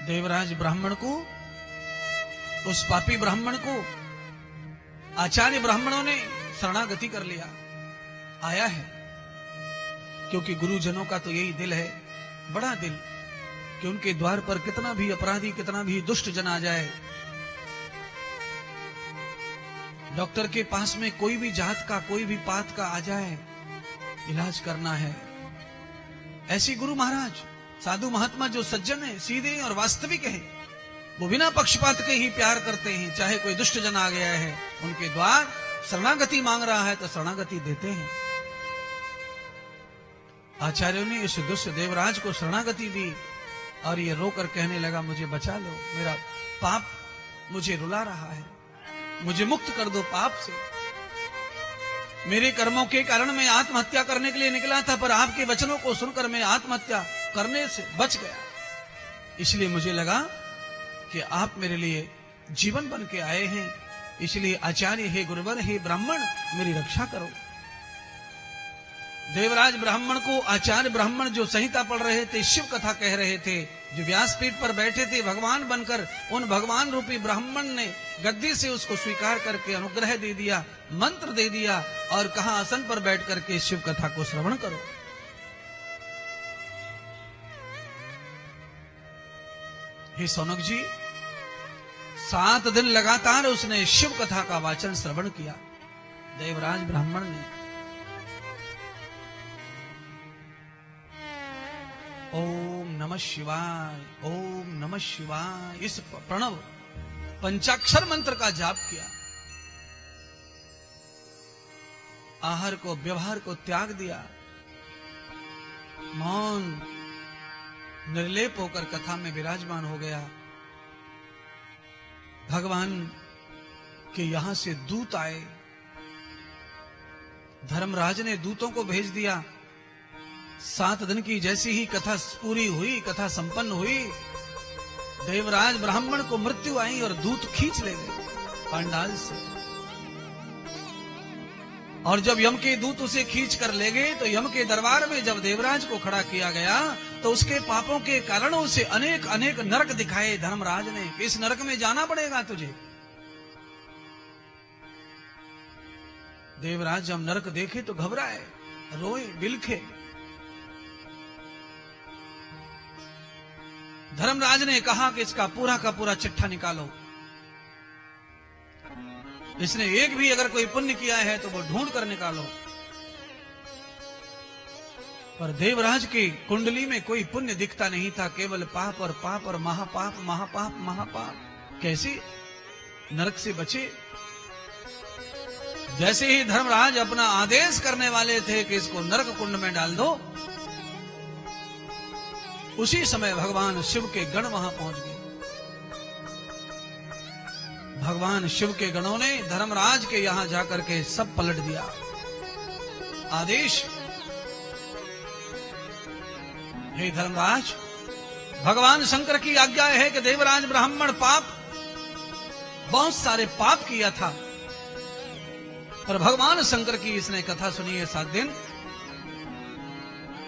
देवराज ब्राह्मण को, उस पापी ब्राह्मण को आचार्य ब्राह्मणों ने शरणागति कर लिया, आया है। क्योंकि गुरुजनों का तो यही दिल है, बड़ा दिल, कि उनके द्वार पर कितना भी अपराधी, कितना भी दुष्ट जन आ जाए, डॉक्टर के पास में कोई भी जात का, कोई भी पात का आ जाए, इलाज करना है। ऐसी गुरु महाराज, साधु महात्मा जो सज्जन है, सीधे और वास्तविक है, वो बिना पक्षपात के ही प्यार करते हैं। चाहे कोई दुष्ट जन आ गया है, उनके द्वार शरणागति मांग रहा है तो शरणागति देते हैं। आचार्यों ने इस दुष्ट देवराज को शरणागति दी और ये रोकर कहने लगा, मुझे बचा लो, मेरा पाप मुझे रुला रहा है, मुझे मुक्त कर दो पाप से। मेरे कर्मों के कारण मैं आत्महत्या करने के लिए निकला था, पर आपके वचनों को सुनकर मैं आत्महत्या करने से बच गया। इसलिए मुझे लगा कि आप मेरे लिए जीवन बन के आए हैं, इसलिए आचार्य हे गुरुवर हे ब्राह्मण मेरी रक्षा करो। देवराज ब्राह्मण को आचार्य ब्राह्मण जो संहिता पढ़ रहे थे, शिव कथा कह रहे थे, जो व्यासपीठ पर बैठे थे भगवान बनकर, उन भगवान रूपी ब्राह्मण ने गद्दी से उसको स्वीकार करके अनुग्रह दे दिया, मंत्र दे दिया और कहा आसन पर बैठ करके शिव कथा को श्रवण करो। हे सौनक जी, 7 दिन लगातार उसने शिव कथा का वाचन श्रवण किया। देवराज ब्राह्मण ने ओम नमः शिवाय, ओम नमः शिवाय इस प्रणव पंचाक्षर मंत्र का जाप किया। आहार को, व्यवहार को त्याग दिया, मौन निर्लेप होकर कथा में विराजमान हो गया। भगवान के यहां से दूत आए, धर्मराज ने दूतों को भेज दिया। 7 दिन की जैसी ही कथा पूरी हुई, कथा संपन्न हुई, देवराज ब्राह्मण को मृत्यु आई और दूत खींच ले गए पांडाल से। और जब यम के दूत उसे खींच कर ले गए तो यम के दरबार में जब देवराज को खड़ा किया गया तो उसके पापों के कारण उसे अनेक अनेक नरक दिखाए धर्मराज ने। इस नरक में जाना पड़ेगा तुझे। देवराज जब नरक देखे तो घबराए, रोए, बिलखे। धर्मराज ने कहा कि इसका पूरा का पूरा चिट्ठा निकालो, इसने एक भी अगर कोई पुण्य किया है तो वो ढूंढ कर निकालो। पर देवराज की कुंडली में कोई पुण्य दिखता नहीं था, केवल पाप और पाप और महापाप, महापाप, महापाप। कैसे नरक से बचे? जैसे ही धर्मराज अपना आदेश करने वाले थे कि इसको नरक कुंड में डाल दो, उसी समय भगवान शिव के गण वहां पहुंच गए। भगवान शिव के गणों ने धर्मराज के यहां जाकर के सब पलट दिया। आदेश, हे धर्मराज, भगवान शंकर की आज्ञा है कि देवराज ब्राह्मण बहुत सारे पाप किया था, पर भगवान शंकर की इसने कथा सुनी है 7 दिन,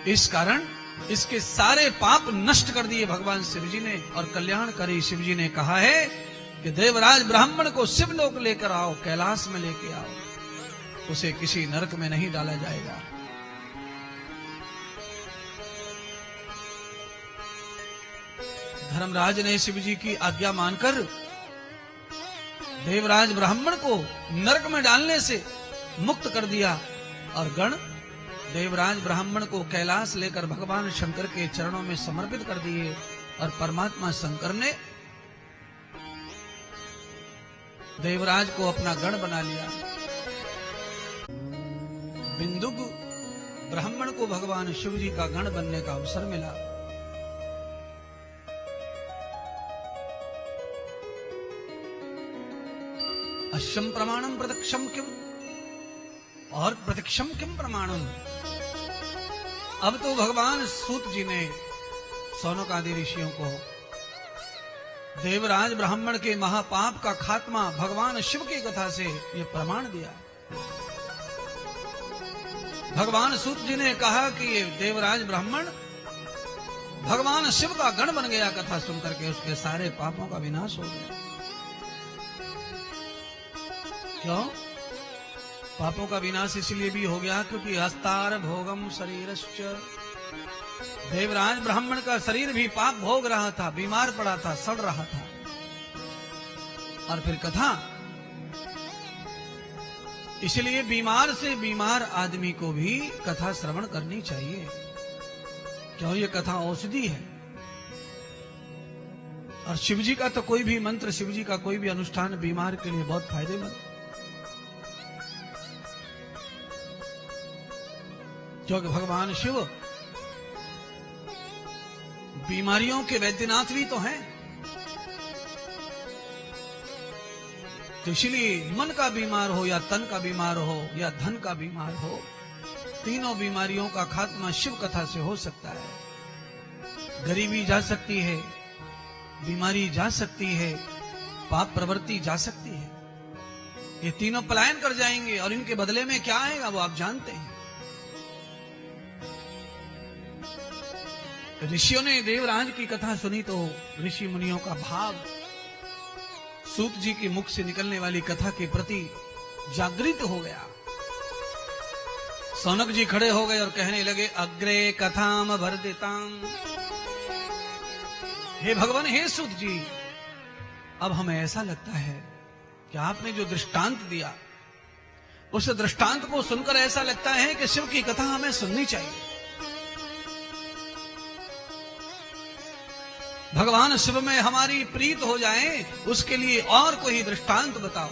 इस कारण इसके सारे पाप नष्ट कर दिए भगवान शिवजी ने। और कल्याणकारी शिवजी ने कहा है कि देवराज ब्राह्मण को शिवलोक लेकर आओ, कैलाश में लेके आओ, उसे किसी नरक में नहीं डाला जाएगा। धर्मराज ने शिवजी की आज्ञा मानकर देवराज ब्राह्मण को नरक में डालने से मुक्त कर दिया और गण देवराज ब्राह्मण को कैलाश लेकर भगवान शंकर के चरणों में समर्पित कर दिए। और परमात्मा शंकर ने देवराज को अपना गण बना लिया। बिंदुक ब्राह्मण को भगवान शिव जी का गण बनने का अवसर मिला। अश्यम प्रमाणम प्रत्यक्षम किम, और प्रत्यक्षम किम प्रमाणम। अब तो भगवान सूत जी ने सौनक आदि ऋषियों को देवराज ब्राह्मण के महापाप का खात्मा भगवान शिव की कथा से ये प्रमाण दिया। भगवान सूत जी ने कहा कि ये देवराज ब्राह्मण भगवान शिव का गण बन गया कथा सुनकर के, उसके सारे पापों का विनाश हो गया। क्यों? पापों का विनाश इसलिए भी हो गया क्योंकि हस्तार भोगम शरीरश्च, देवराज ब्राह्मण का शरीर भी पाप भोग रहा था, बीमार पड़ा था, सड़ रहा था। और फिर कथा, इसलिए बीमार से बीमार आदमी को भी कथा श्रवण करनी चाहिए। क्यों? ये कथा औषधि है। और शिवजी का तो कोई भी मंत्र, शिवजी का कोई भी अनुष्ठान बीमार के लिए बहुत फायदेमंद। क्योंकि भगवान शिव बीमारियों के वैद्यनाथ भी तो हैं। तो इसलिए मन का बीमार हो या तन का बीमार हो या धन का बीमार हो, तीनों बीमारियों का खात्मा शिव कथा से हो सकता है। गरीबी जा सकती है, बीमारी जा सकती है, पाप प्रवृत्ति जा सकती है। ये तीनों पलायन कर जाएंगे और इनके बदले में क्या आएगा वो आप जानते हैं। ऋषियों ने देवराज की कथा सुनी तो ऋषि मुनियों का भाव सूत जी के मुख से निकलने वाली कथा के प्रति जागृत हो गया। सौनक जी खड़े हो गए और कहने लगे, अग्रे कथाम भरदिताम। हे भगवान, हे सूत जी, अब हमें ऐसा लगता है कि आपने जो दृष्टांत दिया, उस दृष्टांत को सुनकर ऐसा लगता है कि शिव की कथा हमें सुननी चाहिए। भगवान शिव में हमारी प्रीत हो जाए, उसके लिए और कोई दृष्टांत बताओ।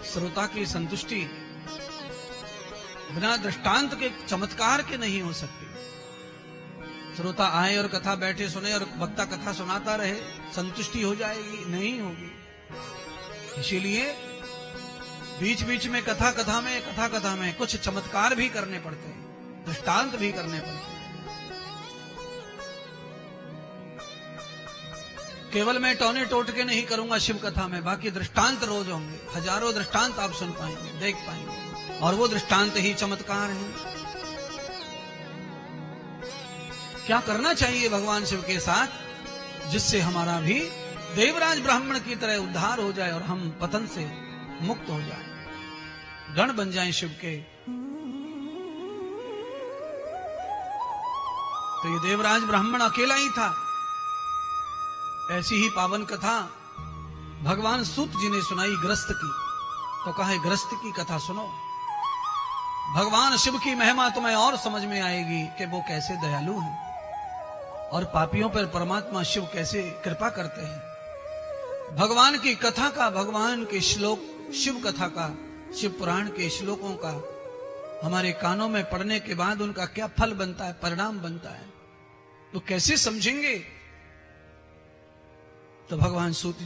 श्रोता की संतुष्टि बिना दृष्टांत के, चमत्कार के नहीं हो सकती। श्रोता आए और कथा बैठे सुने और वक्ता कथा सुनाता रहे, संतुष्टि हो जाएगी? नहीं होगी। इसीलिए बीच बीच में कथा में कुछ चमत्कार भी करने पड़ते हैं, दृष्टांत भी करने पड़ते हैं। केवल मैं टौने टोटके नहीं करूंगा शिव कथा में, बाकी दृष्टांत रोज होंगे, हजारों दृष्टांत आप सुन पाएंगे, देख पाएंगे, और वो दृष्टांत ही चमत्कार हैं। क्या करना चाहिए भगवान शिव के साथ, जिससे हमारा भी देवराज ब्राह्मण की तरह उद्धार हो जाए और हम पतन से मुक्त हो जाए, गण बन जाएं शिव के। तो ये देवराज ब्राह्मण अकेला ही था। ऐसी ही पावन कथा भगवान सूत जी ने सुनाई ग्रस्त की। तो कहा, ग्रस्त की कथा सुनो, भगवान शिव की महिमा तुम्हें और समझ में आएगी कि वो कैसे दयालु हैं और पापियों पर परमात्मा शिव कैसे कृपा करते हैं। भगवान की कथा का, भगवान के श्लोक, शिव कथा का, शिव पुराण के श्लोकों का हमारे कानों में पड़ने के बाद उनका क्या फल बनता है, परिणाम बनता है, तो कैसे समझेंगे। तो भगवान सूत